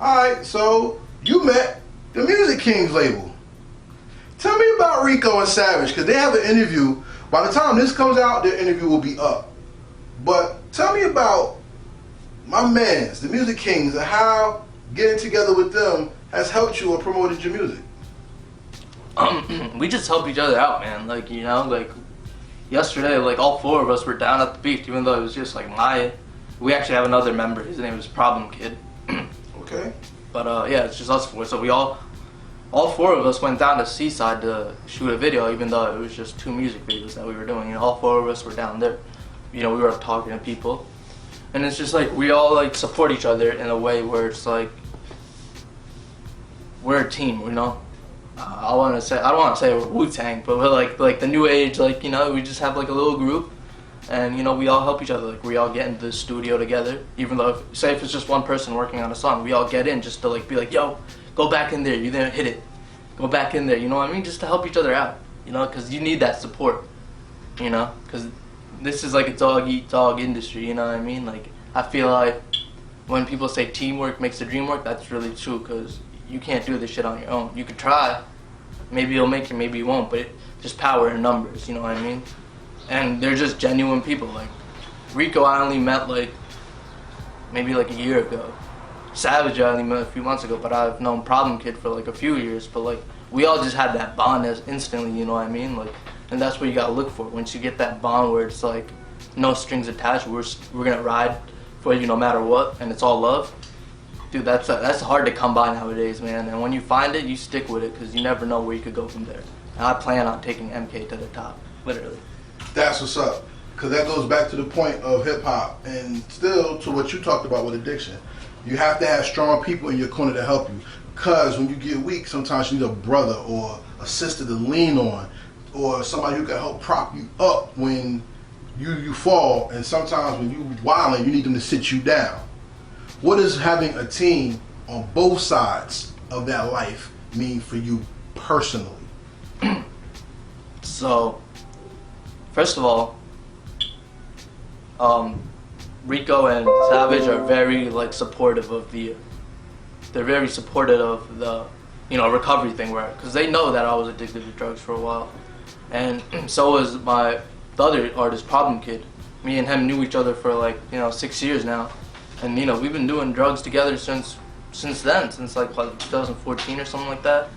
Alright, so you met the Music Kings label. Tell me about Rico and Savage, because they have an interview. By the time this comes out, their interview will be up. But tell me about my mans, the Music Kings, and how getting together with them has helped you or promoted your music. We just help each other out, man. Like, you know, like yesterday, like all four of us were down at the beach, even though it was just like we actually have another member. His name is Problem Kid. Okay. But yeah, it's just us four. So we all four of us went down to Seaside to shoot a video, even though it was just 2 music videos that we were doing. You know, all 4 of us were down there. You know, we were talking to people, and it's just like we all like support each other in a way where it's like we're a team. You know, I don't want to say we're Wu-Tang, but we're like the new age. Like, you know, we just have like a little group, and you know, we all help each other. Like, we all get into the studio together. Even though, if it's just one person working on a song, we all get in just to like be like, yo, go back in there. You didn't hit it. Go back in there. You know what I mean? Just to help each other out. You know, because you need that support. You know, because this is like a dog-eat-dog industry. You know what I mean? Like, I feel like when people say teamwork makes the dream work, that's really true. Because you can't do this shit on your own. You could try. Maybe you'll make it. Maybe you won't. But just power in numbers. You know what I mean? And they're just genuine people. Like Rico, I only met like maybe like a year ago. Savage, I only met a few months ago. But I've known Problem Kid for like a few years. But like we all just had that bond as instantly. You know what I mean? Like, and that's what you gotta look for. Once you get that bond where it's like no strings attached, we're gonna ride for you no matter what, and it's all love. Dude, that's hard to come by nowadays, man. And when you find it, you stick with it because you never know where you could go from there. And I plan on taking MK to the top, literally. That's what's up. Because that goes back to the point of hip-hop and still to what you talked about with addiction. You have to have strong people in your corner to help you. Because when you get weak, sometimes you need a brother or a sister to lean on, or somebody who can help prop you up when you fall. And sometimes when you wilding, you need them to sit you down. What does having a team on both sides of that life mean for you personally? So, first of all, Rico and Savage are very like supportive of they're very supportive of the, you know, recovery thing, where, because they know that I was addicted to drugs for a while, and so was the other artist, Problem Kid. Me and him knew each other for like, you know, 6 years now, and you know, we've been doing drugs together since like 2014 or something like that,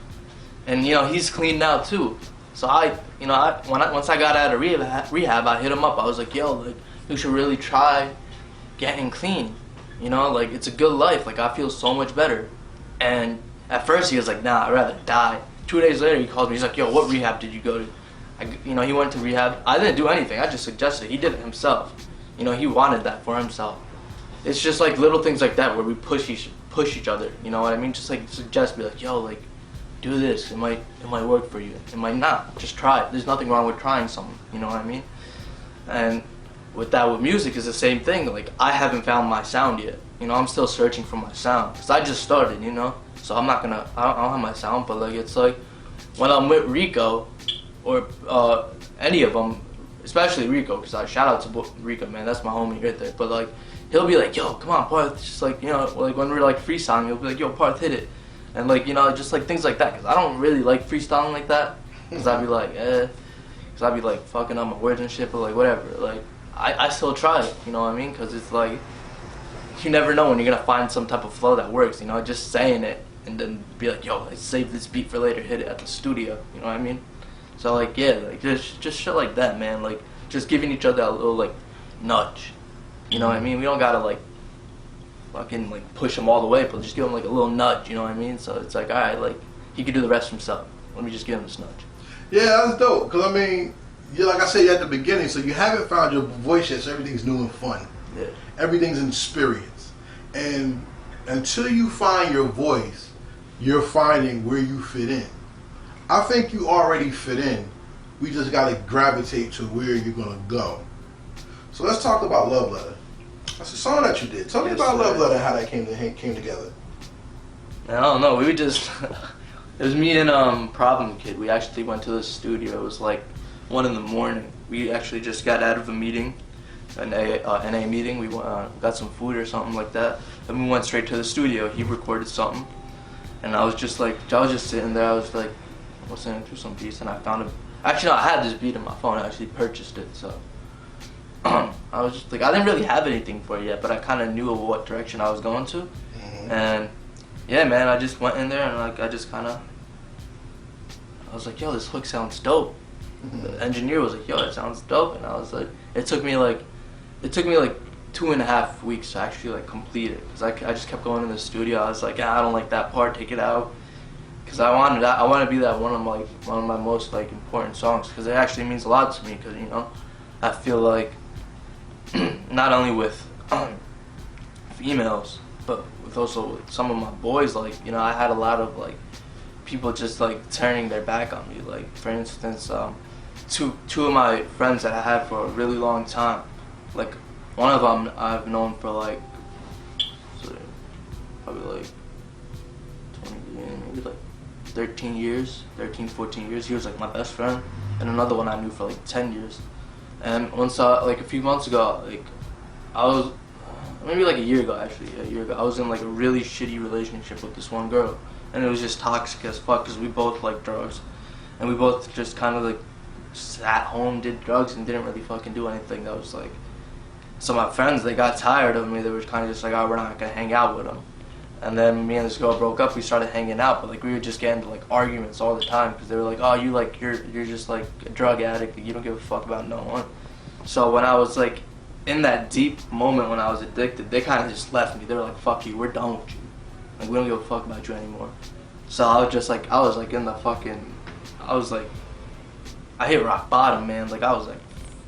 and you know, he's clean now too. So once I got out of rehab, I hit him up. I was like, yo, like, you should really try getting clean. You know, like, it's a good life. Like, I feel so much better. And at first he was like, nah, I'd rather die. 2 days later he called me. He's like, yo, what rehab did you go to? You know, he went to rehab. I didn't do anything. I just suggested it. He did it himself. You know, he wanted that for himself. It's just like little things like that where we push each other. You know what I mean? Just like suggest, be like, yo, like, do this. It might work for you. It might not. Just try it. There's nothing wrong with trying something. You know what I mean? And with music is the same thing. Like, I haven't found my sound yet. You know, I'm still searching for my sound because I just started. You know, so I don't have my sound. But like, it's like when I'm with Rico or any of them, especially Rico, because I shout out to Rico, man. That's my homie right there. But like, he'll be like, yo, come on, Parth. Just like, you know, like when we're like freestyling, he'll be like, yo, Parth, hit it. And like, you know, just like things like that, because I don't really like freestyling like that, because I'd be like, because I'd be like fucking up my words and shit, but like whatever, like I still try it, you know what I mean, because it's like, you never know when you're gonna find some type of flow that works, you know, just saying it, and then be like, yo, let's save this beat for later, hit it at the studio, you know what I mean. So like, yeah, like just shit like that, man, like just giving each other a little like nudge, you know what I mean. We don't gotta like fucking like push him all the way, but just give him like a little nudge, you know what I mean? So it's like, alright, like, he can do the rest himself. Let me just give him this nudge. Yeah, that's dope, because I mean, like I said at the beginning, so you haven't found your voice yet, so everything's new and fun. Yeah. Everything's an experience. And until you find your voice, you're finding where you fit in. I think you already fit in. We just got to gravitate to where you're going to go. So let's talk about Love Letter. That's a song that you did. Tell me about Love Letter and how that came together. I don't know. We just it was me and Problem Kid. We actually went to the studio. It was like 1 a.m. We actually just got out of a meeting, an NA meeting. We got some food or something like that. Then we went straight to the studio. He recorded something, and I was just sitting there. I was like, listening to some beats, and I found it. Actually, no, I had this beat in my phone. I actually purchased it, so I was just like, I didn't really have anything for it yet, but I kind of knew what direction I was going to, and yeah, man, I just went in there and like I was like, yo, this hook sounds dope. The engineer was like, yo, it sounds dope, and I was like, it took me like 2.5 weeks to actually like complete it, because I just kept going in the studio. I was like, I don't like that part, take it out, because I want to be that one of my most like important songs, because it actually means a lot to me, because I feel like not only with females, but with some of my boys, like I had a lot of like people just like turning their back on me. Like for instance, two of my friends that I had for a really long time, like one of them I've known for like probably like 20, maybe like 13 years, 14 years. He was like my best friend. And another one I knew for like 10 years. And once like a few months ago, like I was maybe like a year ago, I was in like a really shitty relationship with this one girl, and it was just toxic as fuck, because we both liked drugs, and we both just kind of like sat home, did drugs, and didn't really fucking do anything. That was like, so my friends, they got tired of me. They were kind of just like, oh, we're not gonna hang out with them. And then me and this girl broke up. We started hanging out, but like we were just getting into like arguments all the time, because they were like, oh, you're just like a drug addict. You don't give a fuck about no one. So when I was like in that deep moment when I was addicted, they kind of just left me. They were like, fuck you, we're done with you. Like we don't give a fuck about you anymore. So I was like in the fucking, I hit rock bottom, man. Like I was like,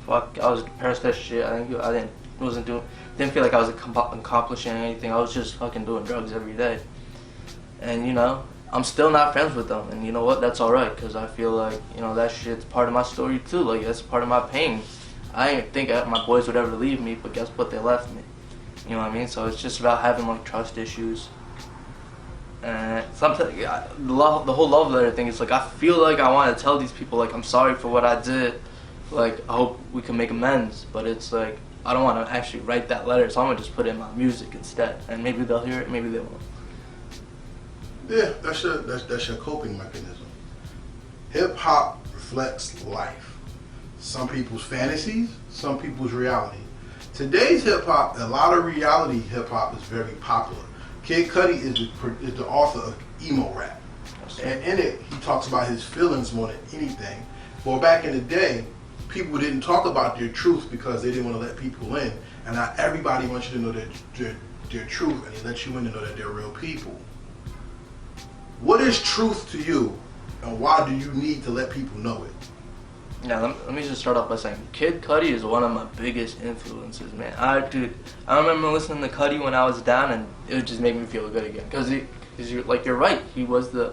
fuck, I was depressed as shit. Didn't feel like I was accomplishing anything. I was just fucking doing drugs every day. And I'm still not friends with them. And you know what? That's alright, because I feel like, that shit's part of my story too. Like that's part of my pain. I didn't think my boys would ever leave me, but guess what? They left me. You know what I mean? So it's just about having like trust issues. And sometimes the whole love letter thing is like, I feel like I want to tell these people like I'm sorry for what I did. Like I hope we can make amends. But it's like, I don't want to actually write that letter, so I'm gonna just put it in my music instead, and maybe they'll hear it, maybe they won't. Yeah, that's your coping mechanism. Hip hop reflects life. Some people's fantasies, some people's reality. Today's hip hop, a lot of reality hip hop is very popular. Kid Cudi is the author of emo rap, and in it he talks about his feelings more than anything. Well, back in the day, people didn't talk about their truth because they didn't want to let people in, and now everybody wants you to know their truth, and they let you in to know that they're real people. What is truth to you, and why do you need to let people know it? Yeah, let me just start off by saying Kid Cudi is one of my biggest influences, man. I remember listening to Cudi when I was down, and it would just make me feel good again. Because you're right, he was the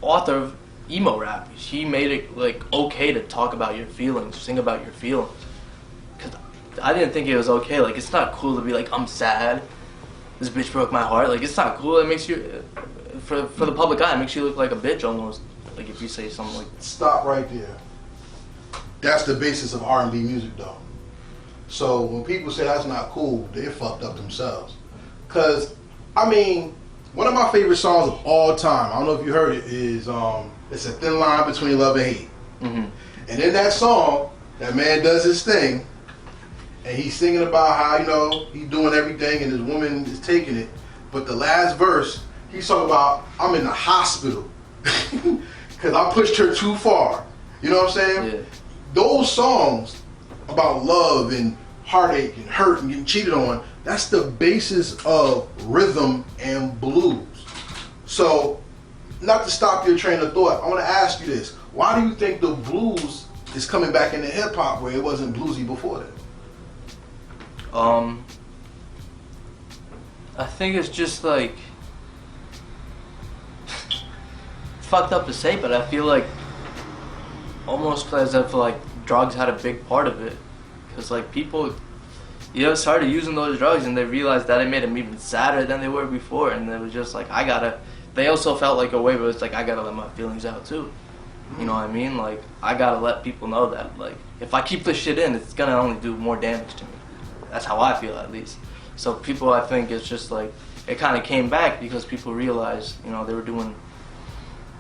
author of emo rap. He made it like okay to talk about your feelings, sing about your feelings. Cause I didn't think it was okay. Like it's not cool to be like, I'm sad, this bitch broke my heart. Like it's not cool. It makes you, for the public eye, it makes you look like a bitch almost. Like if you say something like. Stop right there. That's the basis of R&B music, though. So when people say that's not cool, they're fucked up themselves. Cause I mean, one of my favorite songs of all time, I don't know if you heard it, is it's a thin line between love and hate. Mm-hmm. And in that song, that man does his thing, and he's singing about how, he's doing everything and his woman is taking it. But the last verse, he's talking about, I'm in the hospital because I pushed her too far. You know what I'm saying? Yeah. Those songs about love and heartache and hurt and getting cheated on, that's the basis of rhythm and blues. So, not to stop your train of thought, I want to ask you this. Why do you think the blues is coming back into hip hop where it wasn't bluesy before that? I think it's just like fucked up to say, but I feel like almost as if like drugs had a big part of it, because like people started using those drugs and they realized that it made them even sadder than they were before, and it was just like they also felt like a way where it's like I gotta let my feelings out too. You know what I mean? Like I gotta let people know that like if I keep this shit in, it's gonna only do more damage to me. That's how I feel, at least. So people, I think, it's just like it kind of came back because people realized, you know, they were doing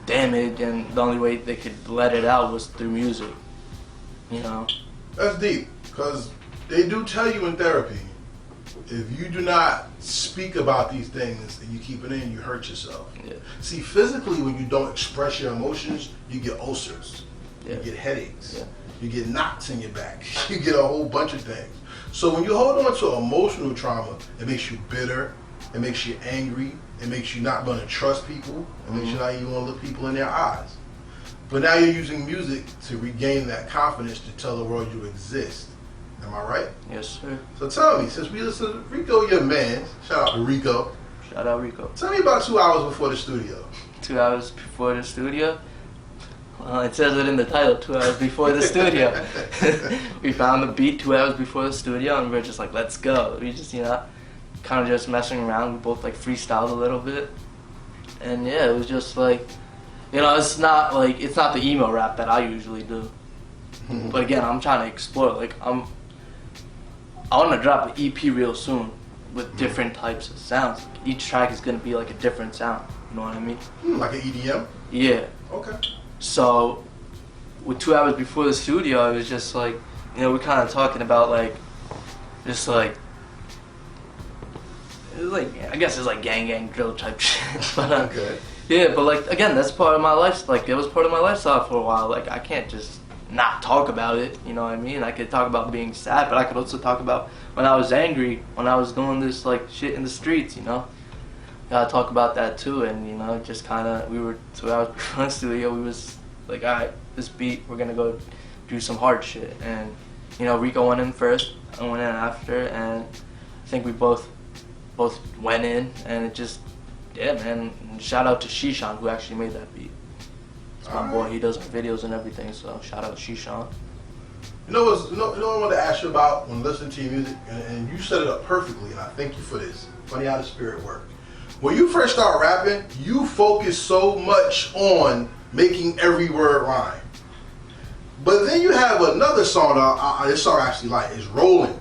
damage, and the only way they could let it out was through music. You know. That's deep, because they do tell you in therapy, if you do not speak about these things and you keep it in, you hurt yourself. Yeah. See, physically, when you don't express your emotions, you get ulcers, Yeah. you get headaches, Yeah. you get knots in your back, you get a whole bunch of things. So when you hold on to emotional trauma, it makes you bitter, it makes you angry, it makes you not want to trust people, it makes you not even want to look people in their eyes. But now you're using music to regain that confidence to tell the world you exist. Am I right? Yes, sir. So tell me, since we listen to Rico, your man, shout out to Rico. Shout out Rico. Tell me about 2 hours before the studio. 2 hours before the studio. Well, it says it in the title, 2 hours before the studio. We found the beat 2 hours before the studio, and we're just like, let's go. We just, you know, kind of just messing around. We both like freestyled a little bit, and yeah, it was just like, you know, it's not the emo rap that I usually do. But again, I'm trying to explore. Like I want to drop an EP real soon with different types of sounds. Each track is gonna be like a different sound. You know what I mean? Like an EDM? Yeah. Okay. So, with 2 hours before the studio, it was just like, you know, we're kind of talking about like, just like, it was like, I guess it's like gang drill type shit. But, Okay. yeah, but like, again, that's part of my life. Like, it was part of my lifestyle for a while. Like, I can't just not talk about it. You know what I mean? I could talk about being sad, but I could also talk about when I was angry, when I was doing this like shit in the streets. You know. Gotta talk about that too, and you know, just kind of, we were 2 hours before the studio, we was like, alright, this beat, we're gonna go do some hard shit, and you know, Rico went in first, I went in after, and I think we both went in, and it just, yeah man, and shout out to Shishan, who actually made that beat. It's my boy, he does our videos and everything, so shout out to Shishan. You know what I wanted to ask you about when listening to your music, and you set it up perfectly, and I thank you for this. Funny how the spirit works. When you first start rapping, you focus so much on making every word rhyme. But then you have another song, this song I actually like, is Rolling,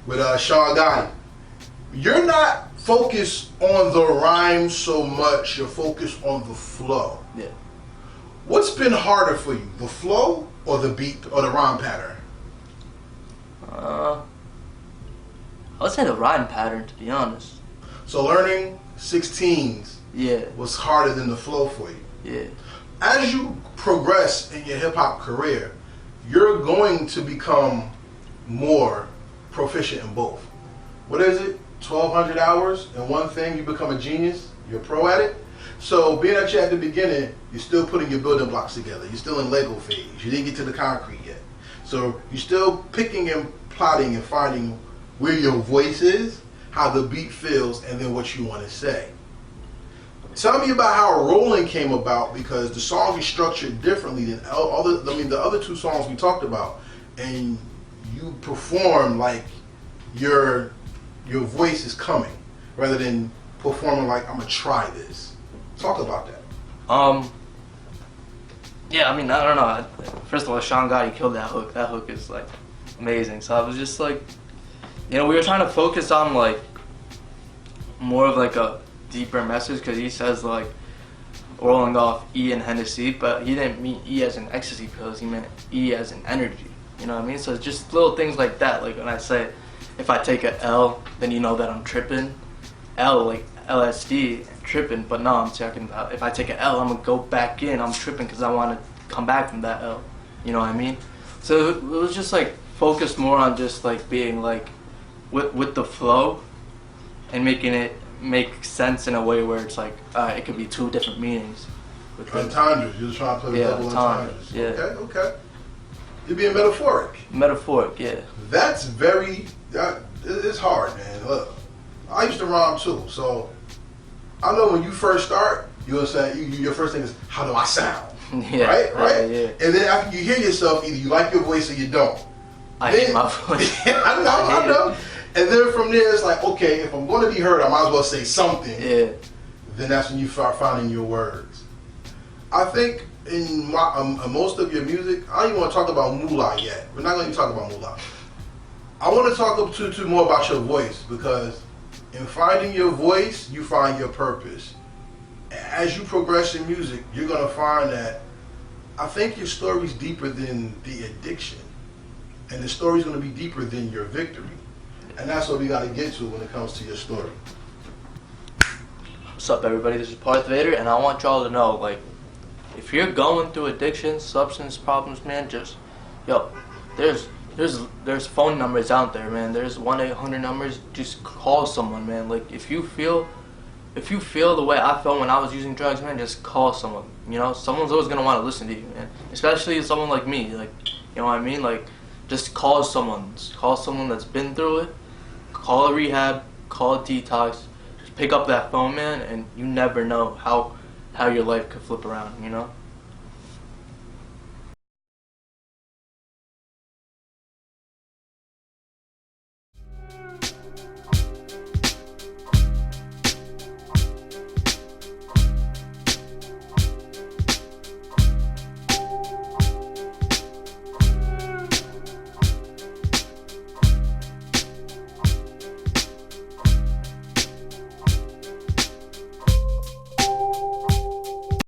with Sean Gotti. You're not focused on the rhyme so much, you're focused on the flow. Yeah. What's been harder for you, the flow or the beat or the rhyme pattern? I would say the rhyme pattern, to be honest. So learning 16s Yeah. was harder than the flow for you. Yeah. As you progress in your hip-hop career, you're going to become more proficient in both. What is it? 1,200 hours in one thing, you become a genius? You're a pro at it? So being that you're at the beginning, you're still putting your building blocks together. You're still in Lego phase. You didn't get to the concrete yet. So you're still picking and plotting and finding where your voice is, how the beat feels, and then what you want to say. Tell me about how Rolling came about, because the song is structured differently than the other two songs we talked about, and you perform like your voice is coming, rather than performing like, I'm gonna try this. Talk about that. Yeah, I mean, I don't know. First of all, Sean Gotti killed that hook. That hook is like amazing. So I was just like, you know, we were trying to focus on like more of like a deeper message, because he says like rolling off E and Hennessy, but he didn't mean E as in ecstasy, because he meant E as in energy. You know what I mean? So it's just little things like that. Like when I say, if I take a L, then you know that I'm tripping. L, like LSD, tripping, but no, I'm talking about if I take an L, I'm gonna go back in. I'm tripping because I want to come back from that L. You know what I mean? So it was just like focused more on just like being like with the flow and making it make sense in a way where it's like it could be two different meanings. Entendres. You're just trying to play double entendres. Yeah. Okay. You're being metaphoric. Metaphoric, yeah. That's it's hard, man. Look, I used to rhyme too, so I know when you first start, you'll say your first thing is, how do I sound? Yeah, right? Yeah. And then after you hear yourself, either you like your voice or you don't. I hate my voice. I know. And then from there, it's like, okay, if I'm going to be heard, I might as well say something. Yeah. Then that's when you start finding your words. I think in most of your music, I don't even want to talk about moolah yet. We're not going to talk about moolah. I want to talk up to more about your voice, because in finding your voice, you find your purpose. As you progress in music, you're gonna find that I think your story's deeper than the addiction, and the story's gonna be deeper than your victory, and that's what we gotta get to when it comes to your story. What's up, everybody? This is Parth Vader, and I want y'all to know, like, if you're going through addiction, substance problems, man, just, yo, there's phone numbers out there, man. There's 1-800 numbers. Just call someone, man. Like, if you feel the way I felt when I was using drugs, man, just call someone. You know, someone's always gonna want to listen to you, man. Especially someone like me, like, you know what I mean? Like, just call someone. Just call someone that's been through it. Call a rehab. Call a detox. Just pick up that phone, man, and you never know how your life could flip around. You know.